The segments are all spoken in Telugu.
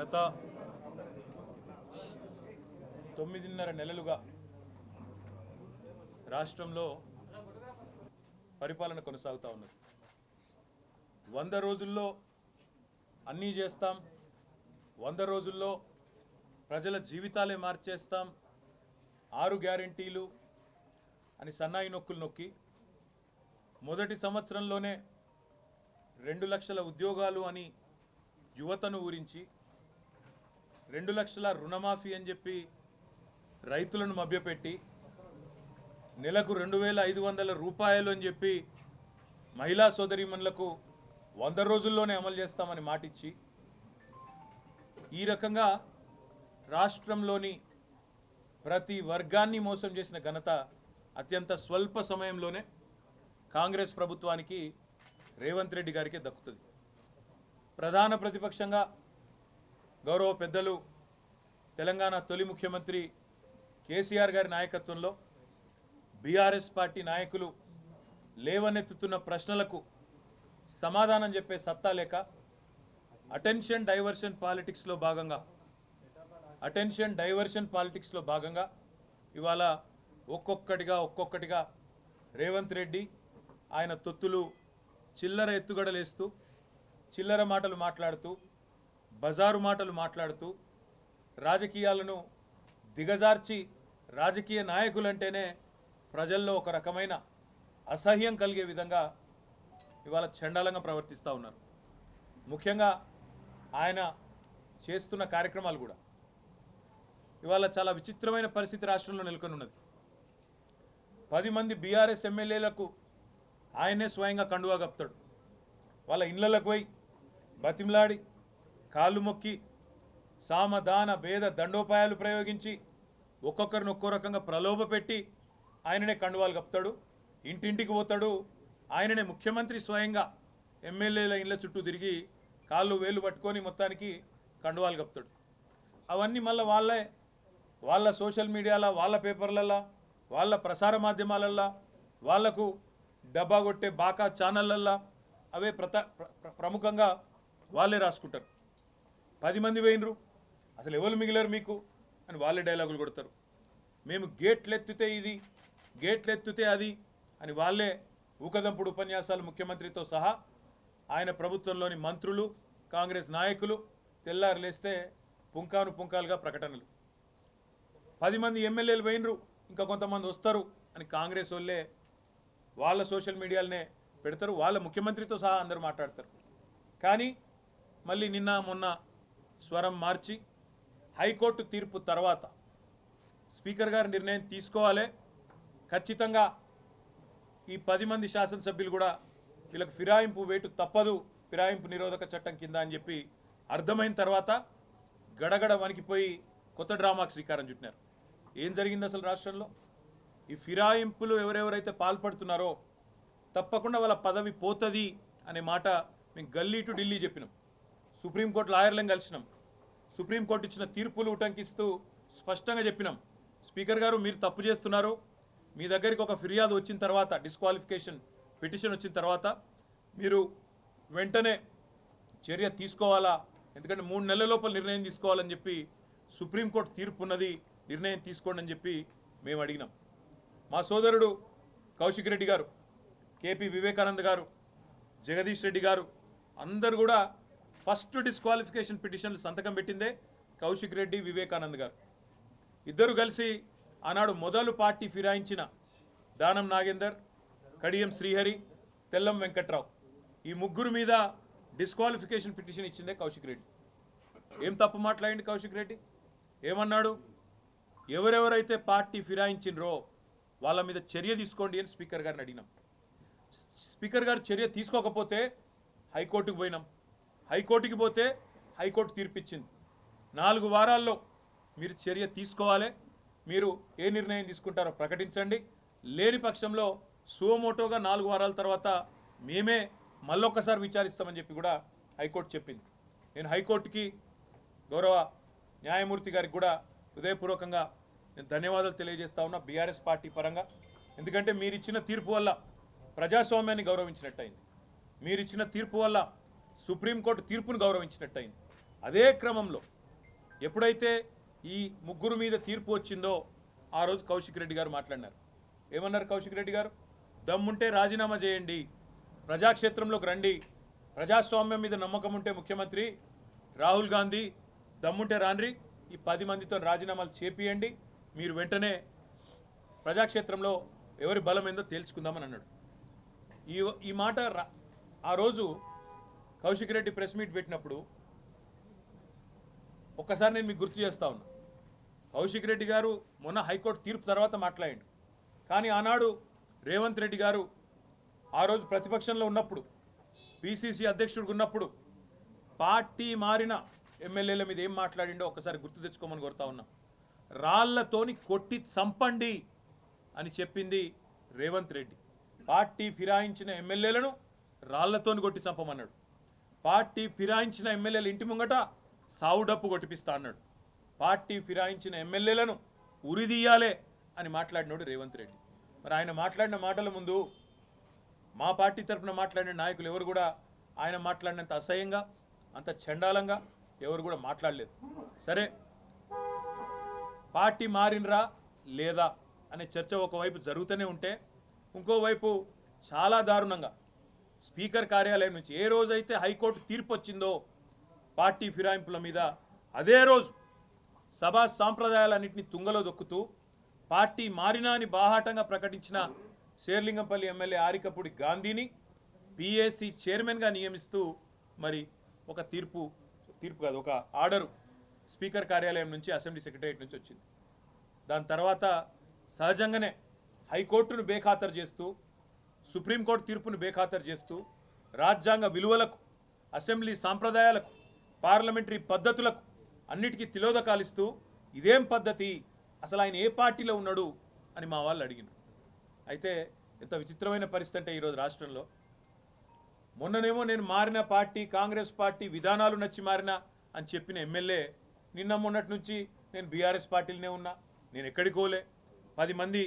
గత 9.5 నెలలుగా రాష్ట్రంలో పరిపాలన కొనసాగుతూ ఉన్నది. 100 రోజుల్లో అన్నీ చేస్తాం, 100 రోజుల్లో ప్రజల జీవితాలే మార్చేస్తాం, 6 గ్యారెంటీలు అని సన్నాయి నొక్కులు నొక్కి మొదటి సంవత్సరంలోనే 2 లక్షల ఉద్యోగాలు అని యువతను ఊరించి 2 లక్షల రుణమాఫీ అని చెప్పి రైతులను మభ్యపెట్టి నెలకు 2,500 రూపాయలు అని చెప్పి మహిళా సోదరీమణులకు 100 రోజుల్లోనే అమలు చేస్తామని మాటిచ్చి ఈ రకంగా రాష్ట్రంలోని ప్రతి వర్గాన్ని మోసం చేసిన ఘనత అత్యంత స్వల్ప సమయంలోనే కాంగ్రెస్ ప్రభుత్వానికి రేవంత్ రెడ్డి గారికి దక్కుతుంది. ప్రధాన ప్రతిపక్షంగా గౌరవ పెద్దలు తెలంగాణ తొలి ముఖ్యమంత్రి కేసీఆర్ గారి నాయకత్వంలో బీఆర్ఎస్ పార్టీ నాయకులు లేవనెత్తుతున్న ప్రశ్నలకు సమాధానం చెప్పే సత్తా లేక అటెన్షన్ డైవర్షన్ పాలిటిక్స్లో భాగంగా ఇవాళ ఒక్కొక్కటిగా రేవంత్ రెడ్డి ఆయన తొత్తులు చిల్లర ఎత్తుగడలేస్తూ చిల్లర మాటలు మాట్లాడుతూ బజారు మాటలు మాట్లాడుతూ రాజకీయాలను దిగజార్చి రాజకీయ నాయకులంటేనే ప్రజల్లో ఒక రకమైన అసహ్యం కలిగే విధంగా ఇవాళ చండాలంగా ప్రవర్తిస్తూ ఉన్నారు. ముఖ్యంగా ఆయన చేస్తున్న కార్యక్రమాలు కూడా ఇవాళ చాలా విచిత్రమైన పరిస్థితి రాష్ట్రంలో నెలకొని ఉన్నది. 10 మంది బీఆర్ఎస్ ఎమ్మెల్యేలకు ఆయనే స్వయంగా కండువా కప్తాడు. వాళ్ళ ఇళ్లకు పోయి బతిమలాడి కాళ్ళు మొక్కి సామదాన భేద దండోపాయాలు ప్రయోగించి ఒక్కొక్కరిని ఒక్కో రకంగా ప్రలోభ పెట్టి ఆయననే కండువాలు కప్తాడు. ఇంటింటికి పోతాడు. ఆయననే ముఖ్యమంత్రి స్వయంగా ఎమ్మెల్యేల ఇళ్ల చుట్టూ తిరిగి కాళ్ళు వేలు పట్టుకొని మొత్తానికి కండువాలు కప్తాడు. అవన్నీ మళ్ళీ వాళ్ళ సోషల్ మీడియాలో, వాళ్ళ పేపర్లల్లో, వాళ్ళ ప్రసార మాధ్యమాలల్లో, వాళ్లకు డబ్బా కొట్టే బాకా ఛానళ్ళల్లో అవే ప్రముఖంగా వాళ్ళే రాసుకుంటారు. 10 మంది పోయినరు, అసలు ఎవరు మిగిలారు మీకు అని వాళ్ళే డైలాగులు కొడతారు. మేము గేట్లెత్తితే ఇది, గేట్లెత్తితే అది అని వాళ్ళే ఊకదంపుడు ఉపన్యాసాలు ముఖ్యమంత్రితో సహా ఆయన ప్రభుత్వంలోని మంత్రులు, కాంగ్రెస్ నాయకులు తెల్లారు లేస్తే పుంకాలుగా ప్రకటనలు. 10 మంది ఎమ్మెల్యేలు పోయినరు, ఇంకా కొంతమంది వస్తారు అని కాంగ్రెస్ వాళ్ళే వాళ్ళ సోషల్ మీడియాలనే పెడతారు. వాళ్ళ ముఖ్యమంత్రితో సహా అందరూ మాట్లాడతారు. కానీ మళ్ళీ నిన్న మొన్న స్వరం మార్చి హైకోర్టు తీర్పు తర్వాత స్పీకర్ గారు నిర్ణయం తీసుకోవాలి, ఖచ్చితంగా ఈ 10 మంది శాసనసభ్యులు కూడా వీళ్ళకి ఫిరాయింపు వేటు తప్పదు, ఫిరాయింపు నిరోధక చట్టం కింద అని చెప్పి అర్థమైన తర్వాత గడగడ వణికిపోయి కొత్త డ్రామాకు శ్రీకారం చుట్టినారు. ఏం జరిగింది అసలు రాష్ట్రంలో? ఈ ఫిరాయింపులు ఎవరెవరైతే పాల్పడుతున్నారో తప్పకుండా వాళ్ళ పదవి పోతుంది అనే మాట మేము గల్లీ టు ఢిల్లీ చెప్పినాం. సుప్రీంకోర్టు లాయర్లను కలిసినాం. సుప్రీంకోర్టు ఇచ్చిన తీర్పులు ఉటంకిస్తూ స్పష్టంగా చెప్పినాం, స్పీకర్ గారు మీరు తప్పు చేస్తున్నారు, మీ దగ్గరికి ఒక ఫిర్యాదు వచ్చిన తర్వాత, డిస్క్వాలిఫికేషన్ పిటిషన్ వచ్చిన తర్వాత మీరు వెంటనే చర్య తీసుకోవాలా, ఎందుకంటే 3 నెలల లోపల నిర్ణయం తీసుకోవాలని చెప్పి సుప్రీంకోర్టు తీర్పు ఉన్నది, నిర్ణయం తీసుకోండి అని చెప్పి మేము అడిగినాం. మా సోదరుడు కౌశిక్ రెడ్డి గారు, కేపీ వివేకానంద్ గారు, జగదీష్ రెడ్డి గారు అందరు కూడా ఫస్ట్ డిస్క్వాలిఫికేషన్ పిటిషన్లు సంతకం పెట్టిందే కౌశిక్ రెడ్డి, వివేకానంద్ గారు. ఇద్దరు కలిసి ఆనాడు మొదలు పార్టీ ఫిరాయించిన దానం నాగేందర్, కడియం శ్రీహరి, తెల్లం వెంకట్రావు ఈ ముగ్గురు మీద డిస్క్వాలిఫికేషన్ పిటిషన్ ఇచ్చిందే కౌశిక్ రెడ్డి. ఏం తప్పు మాట్లాడింది కౌశిక్ రెడ్డి? ఏమన్నాడు? ఎవరెవరైతే పార్టీ ఫిరాయించినరో వాళ్ళ మీద చర్య తీసుకోండి అని స్పీకర్ గారిని అడిగినాం. స్పీకర్ గారు చర్య తీసుకోకపోతే హైకోర్టుకు పోయినాం. హైకోర్టుకి పోతే హైకోర్టు తీర్పిచ్చింది, 4 వారాల్లో మీరు చర్య తీసుకోవాలి, మీరు ఏ నిర్ణయం తీసుకుంటారో ప్రకటించండి, లేని పక్షంలో సుమోటోగా 4 వారాల తర్వాత మేమే మళ్ళొక్కసారి విచారిస్తామని చెప్పి కూడా హైకోర్టు చెప్పింది. నేను హైకోర్టుకి, గౌరవ న్యాయమూర్తి గారికి కూడా హృదయపూర్వకంగా నేను ధన్యవాదాలు తెలియజేస్తా ఉన్నా బీఆర్ఎస్ పార్టీ పరంగా. ఎందుకంటే మీరు ఇచ్చిన తీర్పు వల్ల ప్రజాస్వామ్యాన్ని గౌరవించినట్టయింది, మీరు ఇచ్చిన తీర్పు వల్ల సుప్రీంకోర్టు తీర్పును గౌరవించినట్టయింది. అదే క్రమంలో ఎప్పుడైతే ఈ ముగ్గురు మీద తీర్పు వచ్చిందో ఆ రోజు కౌశిక్ రెడ్డి గారు మాట్లాడినారు. ఏమన్నారు కౌశిక్ రెడ్డి గారు? దమ్ముంటే రాజీనామా చేయండి, ప్రజాక్షేత్రంలోకి రండి, ప్రజాస్వామ్యం మీద నమ్మకం ఉంటే ముఖ్యమంత్రి రాహుల్ గాంధీ దమ్ముంటే రాన్రి, ఈ 10 మందితో రాజీనామాలు చేపియండి, మీరు వెంటనే ప్రజాక్షేత్రంలో ఎవరి బలం ఏందో తేల్చుకుందామని అన్నాడు. ఈ మాట ఆ రోజు కౌశిక్ రెడ్డి ప్రెస్ మీట్ పెట్టినప్పుడు ఒక్కసారి నేను మీకు గుర్తు చేస్తా ఉన్నా. కౌశిక్ రెడ్డి గారు మొన్న హైకోర్టు తీర్పు తర్వాత మాట్లాడిండు. కానీ ఆనాడు రేవంత్ రెడ్డి గారు ఆ రోజు ప్రతిపక్షంలో ఉన్నప్పుడు, పిసిసి అధ్యక్షుడిగా ఉన్నప్పుడు పార్టీ మారిన ఎమ్మెల్యేల మీద ఏం మాట్లాడిండో ఒకసారి గుర్తు తెచ్చుకోమని కోరుతా ఉన్నా. రాళ్లతోని కొట్టి చంపండి అని చెప్పింది రేవంత్ రెడ్డి. పార్టీ ఫిరాయించిన ఎమ్మెల్యేలను రాళ్లతోని కొట్టి చంపమన్నాడు. పార్టీ ఫిరాయించిన ఎమ్మెల్యేల ఇంటి ముంగట సావుడప్పు కొట్టిపిస్తా అన్నాడు. పార్టీ ఫిరాయించిన ఎమ్మెల్యేలను ఉరిదీయాలే అని మాట్లాడినాడు రేవంత్ రెడ్డి. మరి ఆయన మాట్లాడిన మాటల ముందు మా పార్టీ తరఫున మాట్లాడిన నాయకులు ఎవరు కూడా ఆయన మాట్లాడినంత అసహ్యంగా, అంత చండాలంగా ఎవరు కూడా మాట్లాడలేదు. సరే, పార్టీ మారినరా లేదా అనే చర్చ ఒకవైపు జరుగుతూనే ఉంటే, ఇంకోవైపు చాలా దారుణంగా స్పీకర్ కార్యాలయం నుంచి ఏ రోజైతే హైకోర్టు తీర్పు వచ్చిందో పార్టీ ఫిరాయింపుల మీద, అదే రోజు సభా సాంప్రదాయాలన్నింటినీ తుంగలో దొక్కుతూ పార్టీ మారినా అని బాహాటంగా ప్రకటించిన శేర్లింగంపల్లి ఎమ్మెల్యే ఆరికపూడి గాంధీని పిఏసి చైర్మన్గా నియమిస్తూ మరి ఒక తీర్పు కాదు, ఒక ఆర్డరు స్పీకర్ కార్యాలయం నుంచి, అసెంబ్లీ సెక్రటరియట్ నుంచి వచ్చింది. దాని తర్వాత సహజంగానే హైకోర్టును బేఖాతరు చేస్తూ, సుప్రీంకోర్టు తీర్పును బేఖాతరు చేస్తూ, రాజ్యాంగ విలువలకు, అసెంబ్లీ సాంప్రదాయాలకు, పార్లమెంటరీ పద్ధతులకు అన్నిటికీ తిలోదకాలిస్తూ ఇదేం పద్ధతి, అసలు ఆయన ఏ పార్టీలో ఉన్నాడు అని మా వాళ్ళు అడిగినారు. అయితే ఎంత విచిత్రమైన పరిస్థితి అంటే ఈరోజు రాష్ట్రంలో, మొన్ననేమో నేను మారిన పార్టీ కాంగ్రెస్ పార్టీ విధానాలు నచ్చి మారినా అని చెప్పిన ఎమ్మెల్యే నిన్న మొన్నటి నుంచి నేను బీఆర్ఎస్ పార్టీలోనే ఉన్నా, నేను ఎక్కడికి పోలే, 10 మంది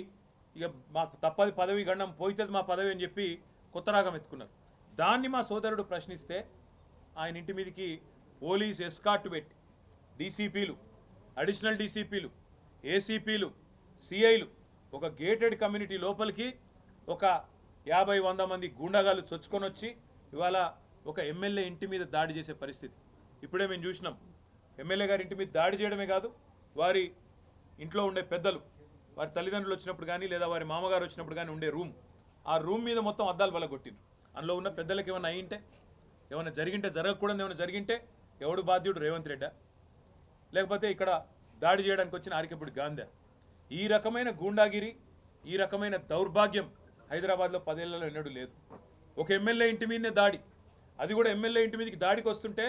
ఇక మాకు తప్పది పదవి గండం పోయితుంది మా పదవి అని చెప్పి కొత్త రాగం ఎత్తుకున్నారు. దాన్ని మా సోదరుడు ప్రశ్నిస్తే ఆయన ఇంటి మీదకి పోలీస్ ఎస్కార్ట్ పెట్టి డీసీపీలు, అడిషనల్ డీసీపీలు, ఏసీపీలు, సిఐలు ఒక గేటెడ్ కమ్యూనిటీ లోపలికి ఒక 50-100 మంది గూండాగాలు చొచ్చుకొని వచ్చి ఇవాళ ఒక ఎమ్మెల్యే ఇంటి మీద దాడి చేసే పరిస్థితి. ఇప్పుడే మేము చూసినాం. ఎమ్మెల్యే గారి ఇంటి మీద దాడి చేయడమే కాదు, వారి ఇంట్లో ఉండే పెద్దలు, వారి తల్లిదండ్రులు వచ్చినప్పుడు కానీ లేదా వారి మామగారు వచ్చినప్పుడు కానీ ఉండే ఆ రూమ్ మీద మొత్తం అద్దాలు బలగొట్టిండ్రు. అందులో ఉన్న పెద్దలకు ఏమైనా అయ్యింటే, ఏమైనా జరిగింటే, జరగకూడదు ఏమైనా జరిగింటే ఎవడు బాధ్యుడు? రేవంత్ రెడ్డా, లేకపోతే ఇక్కడ దాడి చేయడానికి వచ్చిన ఆరికపూడి గాంధీ? ఈ రకమైన గూండాగిరి, ఈ రకమైన దౌర్భాగ్యం హైదరాబాద్లో 10 ఏళ్లలో ఎన్నడూ లేదు. ఒక ఎమ్మెల్యే ఇంటి మీదనే దాడి, అది కూడా ఎమ్మెల్యే ఇంటి మీదకి దాడికి వస్తుంటే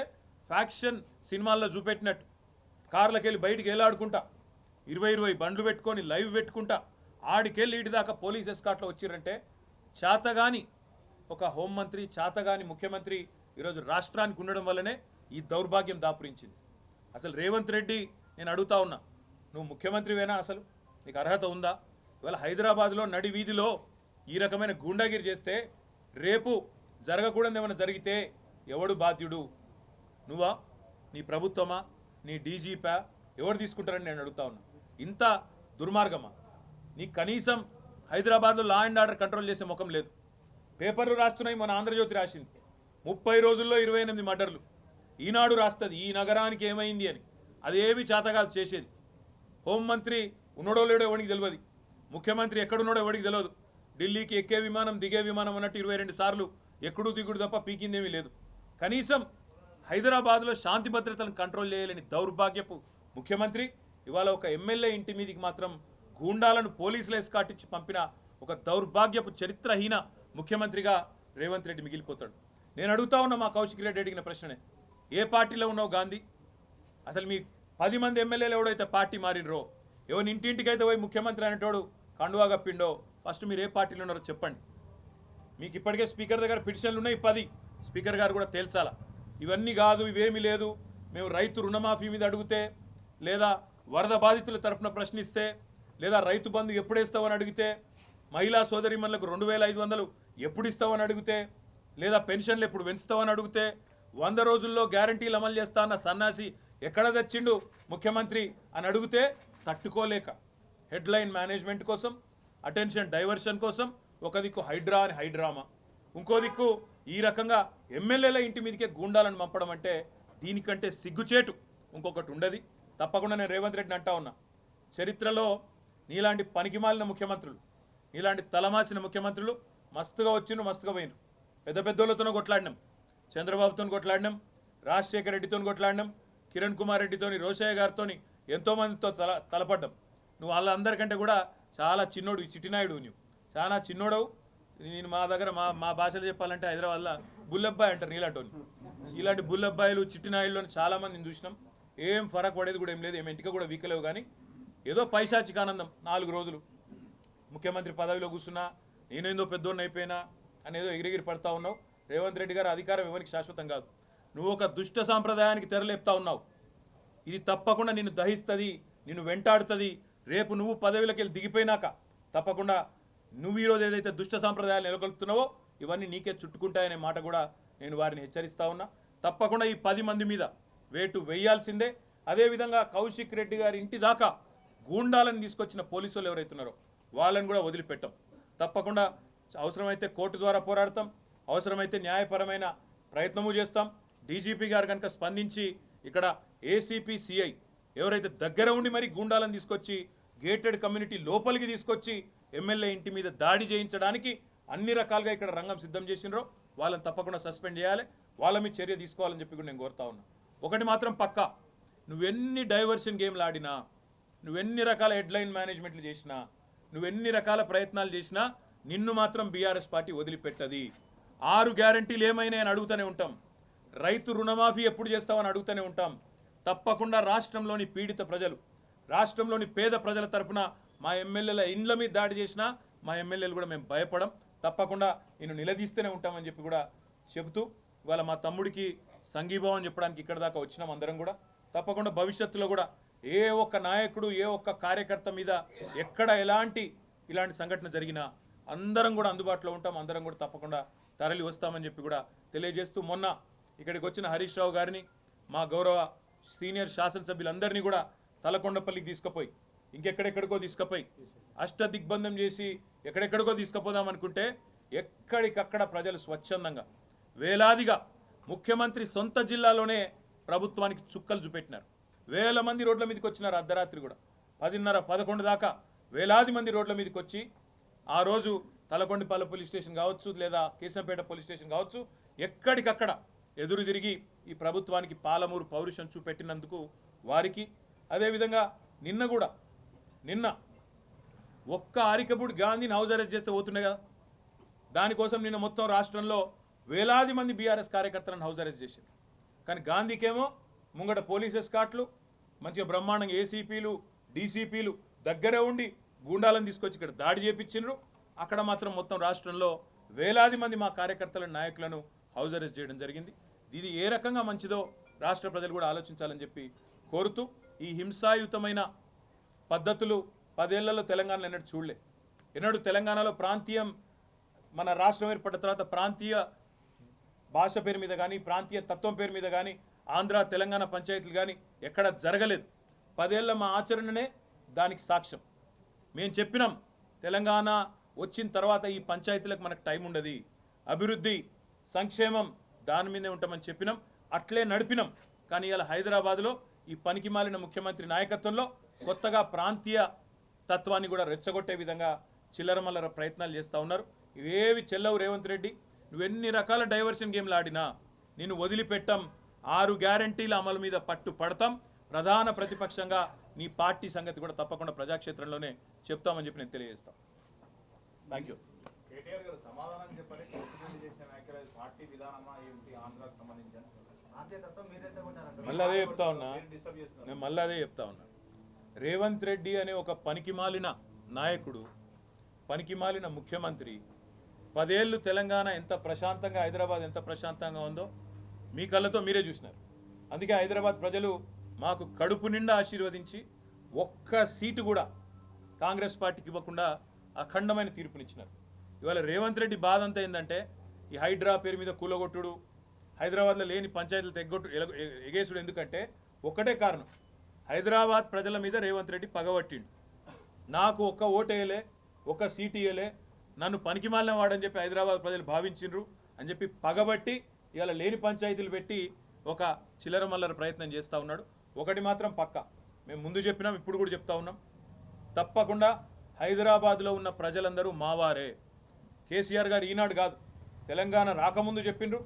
ఫ్యాక్షన్ సినిమాల్లో చూపెట్టినట్టు కార్లకి వెళ్ళి బయటికి వెళ్ళాడుకుంటా 20 బండ్లు పెట్టుకొని లైవ్ పెట్టుకుంటా ఆడికెళ్ళి ఈడి దాకా పోలీస్ ఎస్కాట్లో వచ్చిరంటే చేతగాని ఒక హోంమంత్రి, చేతగాని ముఖ్యమంత్రి ఈరోజు రాష్ట్రానికి ఉండడం వల్లనే ఈ దౌర్భాగ్యం దాపురించింది. అసలు రేవంత్ రెడ్డి, నేను అడుగుతా ఉన్నా, నువ్వు ముఖ్యమంత్రివేనా? అసలు నీకు అర్హత ఉందా? ఇవాళ హైదరాబాద్లో నడి వీధిలో ఈ రకమైన గూండాగిరి చేస్తే రేపు జరగకూడదు ఏమైనా జరిగితే ఎవడు బాధ్యుడు? నువ్వా, నీ ప్రభుత్వమా, నీ డీజీపా, ఎవరు తీసుకుంటారని నేను అడుగుతా ఉన్నా. ఇంత దుర్మార్గమా? నీకు కనీసం హైదరాబాద్లో లా అండ్ ఆర్డర్ కంట్రోల్ చేసే ముఖం లేదు. పేపర్లు రాస్తున్నాయి, మన ఆంధ్రజ్యోతి రాసింది 30 రోజుల్లో 28 మర్డర్లు. ఈనాడు రాస్తుంది ఈ నగరానికి ఏమైంది అని. అదేమి చేతగాదు చేసేది. హోంమంత్రి ఉన్నాడో లేడో ఎవరికి తెలియదు, ముఖ్యమంత్రి ఎక్కడున్నాడో ఎవరికి తెలియదు. ఢిల్లీకి ఎక్కే విమానం దిగే విమానం అన్నట్టు 22 సార్లు ఎక్కడు దిగుడు తప్ప పీకిందేమీ లేదు. కనీసం హైదరాబాద్లో శాంతి భద్రతలను కంట్రోల్ చేయలేని దౌర్భాగ్యపు ముఖ్యమంత్రి ఇవాళ ఒక ఎమ్మెల్యే ఇంటి మీదకి మాత్రం గూండాలను పోలీసులు ఎస్కాటించి పంపిన ఒక దౌర్భాగ్యపు చరిత్రహీన ముఖ్యమంత్రిగా రేవంత్ రెడ్డి మిగిలిపోతాడు. నేను అడుగుతా ఉన్నా మా కౌశిక్ రెడ్డి అడిగిన ప్రశ్ననే, ఏ పార్టీలో ఉన్నావు గాంధీ? అసలు మీ 10 మంది ఎమ్మెల్యేలు ఎవడైతే పార్టీ మారినరో, ఎవరి ఇంటింటికైతే పోయి ముఖ్యమంత్రి అనేటోడు కండువా కప్పిండో, ఫస్ట్ మీరు ఏ పార్టీలో ఉన్నారో చెప్పండి. మీకు ఇప్పటికే స్పీకర్ దగ్గర పిటిషన్లు ఉన్నాయి 10. స్పీకర్ గారు కూడా తేల్చాలా. ఇవన్నీ కాదు, ఇవేమీ లేదు, మేము రైతు రుణమాఫీ మీద అడిగితే, లేదా వరద బాధితుల తరఫున ప్రశ్నిస్తే, లేదా రైతు బంధు ఎప్పుడు ఇస్తామని అడిగితే, మహిళా సోదరిమణులకు 2500 ఎప్పుడు ఇస్తామని అడిగితే, లేదా పెన్షన్లు ఎప్పుడు పెంచుతామని అడిగితే, 100 రోజుల్లో గ్యారంటీలు అమలు చేస్తా అన్న సన్నాసి ఎక్కడ తెచ్చిండు ముఖ్యమంత్రి అని అడిగితే తట్టుకోలేక హెడ్లైన్ మేనేజ్మెంట్ కోసం, అటెన్షన్ డైవర్షన్ కోసం ఒక దిక్కు హైడ్రా అని హైడ్రామా, ఇంకో దిక్కు ఈ రకంగా ఎమ్మెల్యేల ఇంటి మీదకే గూండాలను పంపడం అంటే దీనికంటే సిగ్గుచేటు ఇంకొకటి ఉండదు. తప్పకుండా నేను రేవంత్ రెడ్డిని అంటా ఉన్నా, చరిత్రలో నీలాంటి పనికిమాలిన ముఖ్యమంత్రులు, నీలాంటి తలమాసిన ముఖ్యమంత్రులు మస్తుగా వచ్చిండ్రు, మస్తుగా పోయినరు. పెద్ద పెద్దోళ్ళతోనూ కొట్లాడినాం, చంద్రబాబుతో కొట్లాడినాం, రాజశేఖర రెడ్డితో కొట్లాడినాం, కిరణ్ కుమార్ రెడ్డితోని, రోషయ్య గారితో ఎంతోమందితో తలపడ్డాం. నువ్వు వాళ్ళందరికంటే కూడా చాలా చిన్నోడు, చిట్టినాయుడు, నువ్వు చాలా చిన్నోడవు. నేను మా దగ్గర మా భాషలో చెప్పాలంటే హైదరాబాద్లో బుల్లబ్బాయి అంటారు నీలాంటి. ఇలాంటి బుల్లబ్బాయిలు చిట్టినాయుడులో చాలామందిని చూసినాం. ఏం ఫరక్ పడేది కూడా ఏం లేదు, ఏం ఇంటికి కూడా వీకలేవు. కానీ ఏదో పైశాచిక ఆనందం 4 రోజులు ముఖ్యమంత్రి పదవిలో కూర్చున్నా, నేనేందో పెద్దోడిని అయిపోయినా అనేదో ఎగిరిగిరి పడతా ఉన్నావు. రేవంత్ రెడ్డి గారు అధికారం ఎవరికి శాశ్వతం కాదు. నువ్వు ఒక దుష్ట సాంప్రదాయానికి తెరలేపుతా ఉన్నావు. ఇది తప్పకుండా నిన్ను దహిస్తుంది, నిన్ను వెంటాడుతుంది. రేపు నువ్వు పదవిలోకి వెళ్ళి దిగిపోయినాక తప్పకుండా నువ్వు ఈరోజు ఏదైతే దుష్ట సాంప్రదాయాలు నెలకొల్పుతున్నావో ఇవన్నీ నీకే చుట్టుకుంటాయనే మాట కూడా నేను వారిని హెచ్చరిస్తా ఉన్నా. తప్పకుండా ఈ 10 మంది మీద వేటు వేయాల్సిందే. అదేవిధంగా కౌశిక్ రెడ్డి గారి ఇంటి దాకా గూండాలను తీసుకొచ్చిన పోలీసు వాళ్ళు ఎవరైతున్నారో వాళ్ళని కూడా వదిలిపెట్టాం. తప్పకుండా అవసరమైతే కోర్టు ద్వారా పోరాడతాం, అవసరమైతే న్యాయపరమైన ప్రయత్నము చేస్తాం. డీజీపీ గారు కనుక స్పందించి ఇక్కడ ఏసీపీ సిఐ ఎవరైతే దగ్గర ఉండి మరి గూండాలను తీసుకొచ్చి గేటెడ్ కమ్యూనిటీ లోపలికి తీసుకొచ్చి ఎమ్మెల్యే ఇంటి మీద దాడి చేయించడానికి అన్ని రకాలుగా ఇక్కడ రంగం సిద్ధం చేసినారో వాళ్ళని తప్పకుండా సస్పెండ్ చేయాలి, వాళ్ళ మీద చర్య తీసుకోవాలని చెప్పి కూడా నేను కోరుతా ఉన్నా. ఒకటి మాత్రం పక్కా, నువ్వెన్ని డైవర్షన్ గేమ్లు ఆడినా, నువ్వెన్ని రకాల హెడ్లైన్ మేనేజ్మెంట్లు చేసినా, నువ్వెన్ని రకాల ప్రయత్నాలు చేసినా నిన్ను మాత్రం బీఆర్ఎస్ పార్టీ వదిలిపెట్టది. 6 గ్యారంటీలు ఏమైనా అని అడుగుతూనే ఉంటాం. రైతు రుణమాఫీ ఎప్పుడు చేస్తామని అడుగుతూనే ఉంటాం. తప్పకుండా రాష్ట్రంలోని పీడిత ప్రజలు, రాష్ట్రంలోని పేద ప్రజల తరపున మా ఎమ్మెల్యేల ఇండ్ల మీద దాడి చేసినా మా ఎమ్మెల్యేలు కూడా మేము భయపడం. తప్పకుండా నేను నిలదీస్తూనే ఉంటామని చెప్పి కూడా చెబుతూ ఇవాళ మా తమ్ముడికి సంఘీభావం చెప్పడానికి ఇక్కడ దాకా వచ్చినాం అందరం కూడా. తప్పకుండా భవిష్యత్తులో కూడా ఏ ఒక్క నాయకుడు, ఏ ఒక్క కార్యకర్త మీద ఎక్కడ ఇలాంటి సంఘటన జరిగినా అందరం కూడా అందుబాటులో ఉంటాం, అందరం కూడా తప్పకుండా తరలి వస్తామని చెప్పి కూడా తెలియజేస్తూ, మొన్న ఇక్కడికి వచ్చిన హరీష్ రావు గారిని, మా గౌరవ సీనియర్ శాసనసభ్యులందరినీ కూడా తలకొండపల్లికి తీసుకుపోయి ఇంకెక్కడెక్కడికో తీసుకుపోయి అష్టదిగ్బంధం చేసి ఎక్కడెక్కడికో తీసుకుపోదాం అనుకుంటే ఎక్కడికక్కడ ప్రజలు స్వచ్ఛందంగా వేలాదిగా ముఖ్యమంత్రి సొంత జిల్లాలోనే ప్రభుత్వానికి చుక్కలు చూపెట్టినారు. వేల మంది రోడ్ల మీదకి వచ్చినారు. అర్ధరాత్రి కూడా 10:30, 11 దాకా వేలాది మంది రోడ్ల మీదకి వచ్చి ఆ రోజు తలకొండపల్లి పోలీస్ స్టేషన్ కావచ్చు, లేదా కేశంపేట పోలీస్ స్టేషన్ కావచ్చు, ఎక్కడికక్కడ ఎదురు తిరిగి ఈ ప్రభుత్వానికి పాలమూరు పౌరుషం చూపెట్టినందుకు వారికి, అదేవిధంగా నిన్న ఒక్క ఆరికపూడి గాంధీని హౌస్ అరెస్ట్ చేస్తే పోతున్నాయి కదా, దానికోసం నిన్న మొత్తం రాష్ట్రంలో వేలాది మంది బీఆర్ఎస్ కార్యకర్తలను హౌస్ అరెస్ట్ చేశారు. కానీ గాంధీకేమో ముంగట పోలీస్ ఎస్కాట్లు, మంచిగా బ్రహ్మాండంగా ఏసీపీలు, డీసీపీలు దగ్గరే ఉండి గూండాలను తీసుకొచ్చి ఇక్కడ దాడి చేపించిండ్రు. అక్కడ మాత్రం మొత్తం రాష్ట్రంలో వేలాది మంది మా కార్యకర్తలను, నాయకులను హౌస్ అరెస్ట్ చేయడం జరిగింది. ఇది ఏ రకంగా మంచిదో రాష్ట్ర ప్రజలు కూడా ఆలోచించాలని చెప్పి కోరుతూ, ఈ హింసాయుతమైన పద్ధతులు 10 ఏళ్లలో తెలంగాణలో ఎన్నడూ తెలంగాణలో ప్రాంతీయం, మన రాష్ట్రం ఏర్పడిన తర్వాత ప్రాంతీయ భాష పేరు మీద కానీ, ప్రాంతీయ తత్వం పేరు మీద కానీ ఆంధ్ర తెలంగాణ పంచాయతీలు కానీ ఎక్కడ జరగలేదు. 10 ఏళ్ల మా ఆచరణనే దానికి సాక్ష్యం. మేము చెప్పినాం, తెలంగాణ వచ్చిన తర్వాత ఈ పంచాయతీలకు మనకు టైం ఉండదు, అభివృద్ధి సంక్షేమం దాని మీదే ఉంటామని చెప్పినాం, అట్లే నడిపినాం. కానీ ఇలా హైదరాబాద్లో ఈ పనికిమాలిన ముఖ్యమంత్రి నాయకత్వంలో కొత్తగా ప్రాంతీయ తత్వాన్ని కూడా రెచ్చగొట్టే విధంగా చిల్లరమల్లర ప్రయత్నాలు చేస్తూ ఉన్నారు. ఇవేవి చెల్లవు రేవంత్ రెడ్డి. నువ్వెన్ని రకాల డైవర్షన్ గేమ్లు ఆడినా నిన్ను వదిలిపెట్టాం. 6 గ్యారంటీల అమలు మీద పట్టు పడతాం. ప్రధాన ప్రతిపక్షంగా నీ పార్టీ సంగతి కూడా తప్పకుండా ప్రజాక్షేత్రంలోనే చెప్తామని చెప్పి నేను తెలియజేస్తాను. Thank you. కేటీఆర్ గారు సమాధానం చెప్పాలి. చేసిన వ్యాఖ్యలు పార్టీ విధానమా ఏమిటి, ఆంధ్రాకు సంబంధించిన మళ్ళీ అదే చెప్తా ఉన్నా, నేను మళ్ళీ అదే చెప్తా ఉన్నా. రేవంత్ రెడ్డి అనే ఒక పనికిమాలిన నాయకుడు, పనికిమాలిన ముఖ్యమంత్రి 10 ఏళ్ళు తెలంగాణ ఎంత ప్రశాంతంగా, హైదరాబాద్ ఎంత ప్రశాంతంగా ఉందో మీ కళ్ళతో మీరే చూసినారు. అందుకే హైదరాబాద్ ప్రజలు మాకు కడుపు నిండా ఆశీర్వదించి ఒక్క సీటు కూడా కాంగ్రెస్ పార్టీకి ఇవ్వకుండా అఖండమైన తీర్పునిచ్చినారు. ఇవాళ రేవంత్ రెడ్డి బాధ అంతా ఏంటంటే ఈ హైడ్రా పేరు మీద కూలగొట్టుడు, హైదరాబాద్లో లేని పంచాయతీలు ఎగేసుడు. ఎందుకంటే ఒకటే కారణం, హైదరాబాద్ ప్రజల మీద రేవంత్ రెడ్డి పగబట్టిండు. నాకు ఒక్క ఓటేయలే, ఒక సీటు ఇయ్యలే, నన్ను పనికిమాలిన వాడని చెప్పి హైదరాబాద్ ప్రజలు భావించిండ్రు అని చెప్పి పగబట్టి ఇవాళ లేని పంచాయతీలు పెట్టి ఒక చిల్లర మల్లర ప్రయత్నం చేస్తూ ఉన్నాడు. ఒకటి మాత్రం పక్క, మేము ముందు చెప్పినాం, ఇప్పుడు కూడా చెప్తా ఉన్నాం, తప్పకుండా హైదరాబాద్లో ఉన్న ప్రజలందరూ మావారే. కేసీఆర్ గారు ఈనాడు కాదు, తెలంగాణ రాకముందు చెప్పిండ్రు,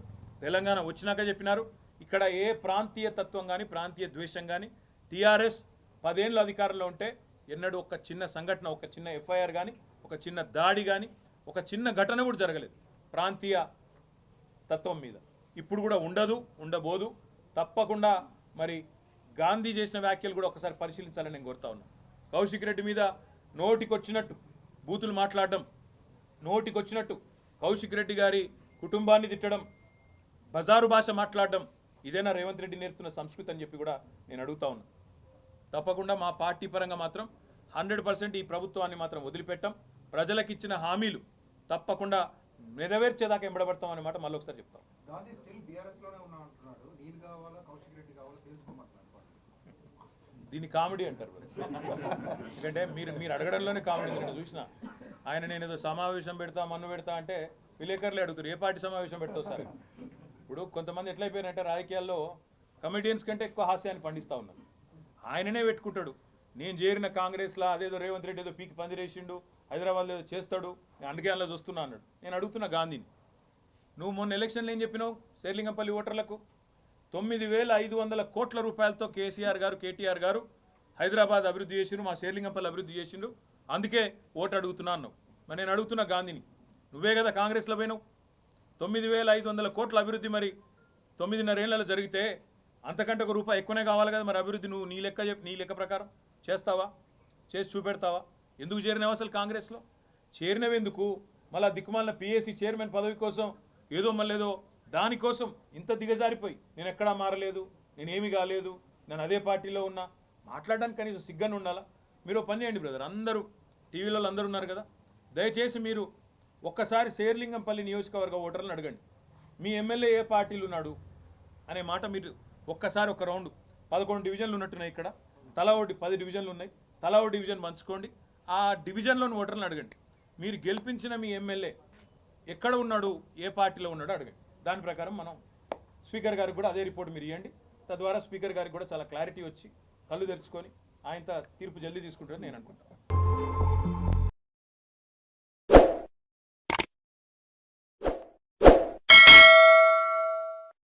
తెలంగాణ వచ్చినాక చెప్పినారు. ఇక్కడ ఏ ప్రాంతీయ తత్వం కానీ ప్రాంతీయ ద్వేషం కానీ, టీఆర్ఎస్ 10 ఏళ్ళు అధికారంలో ఉంటే ఎన్నడూ ఒక చిన్న సంఘటన, ఒక చిన్న ఎఫ్ఐఆర్ కానీ, ఒక చిన్న దాడి కానీ, ఒక చిన్న ఘటన కూడా జరగలేదు ప్రాంతీయ తత్వం మీద. ఇప్పుడు కూడా ఉండదు, ఉండబోదు. తప్పకుండా మరి గాంధీ చేసిన వ్యాఖ్యలు కూడా ఒకసారి పరిశీలించాలని నేను కోరుతా ఉన్నాను. కౌశిక్ రెడ్డి మీద నోటికొచ్చినట్టు బూతులు మాట్లాడడం, నోటికొచ్చినట్టు కౌశిక్ రెడ్డి గారి కుటుంబాన్ని తిట్టడం, బజారు భాష మాట్లాడడం, ఇదేనా రేవంత్ రెడ్డి నేర్పుతున్న సంస్కృతి అని చెప్పి కూడా నేను అడుగుతా ఉన్నా. తప్పకుండా మా పార్టీ పరంగా మాత్రం 100% ఈ ప్రభుత్వాన్ని మాత్రం వదిలిపెట్టాం. ప్రజలకు ఇచ్చిన హామీలు తప్పకుండా నెరవేర్చేదాకా ఎంబడబడతాం అనే మాట మళ్ళీ ఒకసారి చెప్తాం. గాంధీ స్టిల్ బీఆర్ఎస్ లోనే ఉన్నా అంటున్నాడు. నేను కావాలా కౌశిక్ రెడ్డి కావాలా తెలుసుకోమంటున్నాడు. దీన్ని కామెడీ అంటారు. ఎందుకంటే మీరు అడగడంలోనే కామెడీ. నేను చూసిన ఆయన నేను ఏదో సమావేశం పెడతా, మన్ను పెడతా అంటే విలేకరులే అడుగుతారు, ఏ పార్టీ సమావేశం పెడతావు సార్. ఇప్పుడు కొంతమంది ఎట్లయిపోయారంటే రాజకీయాల్లో కమెడియన్స్ కంటే ఎక్కువ హాస్యాన్ని పండిస్తూ ఉన్నారు. ఆయననే పెట్టుకుంటాడు, నేను చేరిన కాంగ్రెస్లో అదేదో రేవంత్ రెడ్డి ఏదో పీకి పందిరేసిండు, హైదరాబాద్లో ఏదో చేస్తాడు, నేను అందుకే అందులో చూస్తున్నా అన్నాడు. నేను అడుగుతున్నా గాంధీని, నువ్వు మొన్న ఎలక్షన్లో ఏం చెప్పినావు శేర్లింగంపల్లి ఓటర్లకు? 9,500 కోట్ల రూపాయలతో కేసీఆర్ గారు, కేటీఆర్ గారు హైదరాబాద్ అభివృద్ధి చేసిండ్రు, మా శేర్లింగంపల్లి అభివృద్ధి చేసిండ్రు, అందుకే ఓటు అడుగుతున్నా అన్నావు. మరి నేను అడుగుతున్నా గాంధీని, నువ్వే కదా కాంగ్రెస్లో పోయినావు, 9,500 కోట్ల అభివృద్ధి మరి 9.5 ఏళ్ళలో జరిగితే అంతకంటే ఒక రూపాయి ఎక్కువనే కావాలి కదా. మరి అభివృద్ధి నువ్వు నీ లెక్క ప్రకారం చేస్తావా? చేసి చూపెడతావా? ఎందుకు చేరినావు అసలు కాంగ్రెస్లో? చేరినవెందుకు? మళ్ళీ దిక్కుమాలిన పిఎస్సి చైర్మన్ పదవి కోసం ఏదో మళ్ళేదో దానికోసం ఇంత దిగజారిపోయి నేను ఎక్కడా మారలేదు, నేనేమి కాలేదు, నేను అదే పార్టీలో ఉన్నా మాట్లాడడానికి కనీసం సిగ్గని ఉండాలా? మీరు పని చేయండి బ్రదర్, అందరూ టీవీలలో అందరూ ఉన్నారు కదా, దయచేసి మీరు ఒక్కసారి శేర్లింగంపల్లి నియోజకవర్గ ఓటర్లను అడగండి, మీ ఎమ్మెల్యే ఏ పార్టీలు ఉన్నాడు అనే మాట మీరు ఒక్కసారి ఒక రౌండ్. 11 డివిజన్లు ఉన్నట్టున్నాయి ఇక్కడ, తలా ఒకటి 10 డివిజన్లు ఉన్నాయి, తలా ఒక డివిజన్ పంచుకోండి, ఆ డివిజన్లోని ఓటర్లను అడగండి, మీరు గెలిపించిన మీ ఎమ్మెల్యే ఎక్కడ ఉన్నాడు, ఏ పార్టీలో ఉన్నాడో అడగండి. దాని ప్రకారం మనం స్పీకర్ గారికి కూడా అదే రిపోర్ట్ మీరు ఇవ్వండి. తద్వారా స్పీకర్ గారికి కూడా చాలా క్లారిటీ వచ్చి కళ్ళు తెరుచుకొని ఆయన తీర్పు జల్దీ తీసుకుంటారని నేను అనుకుంటాను.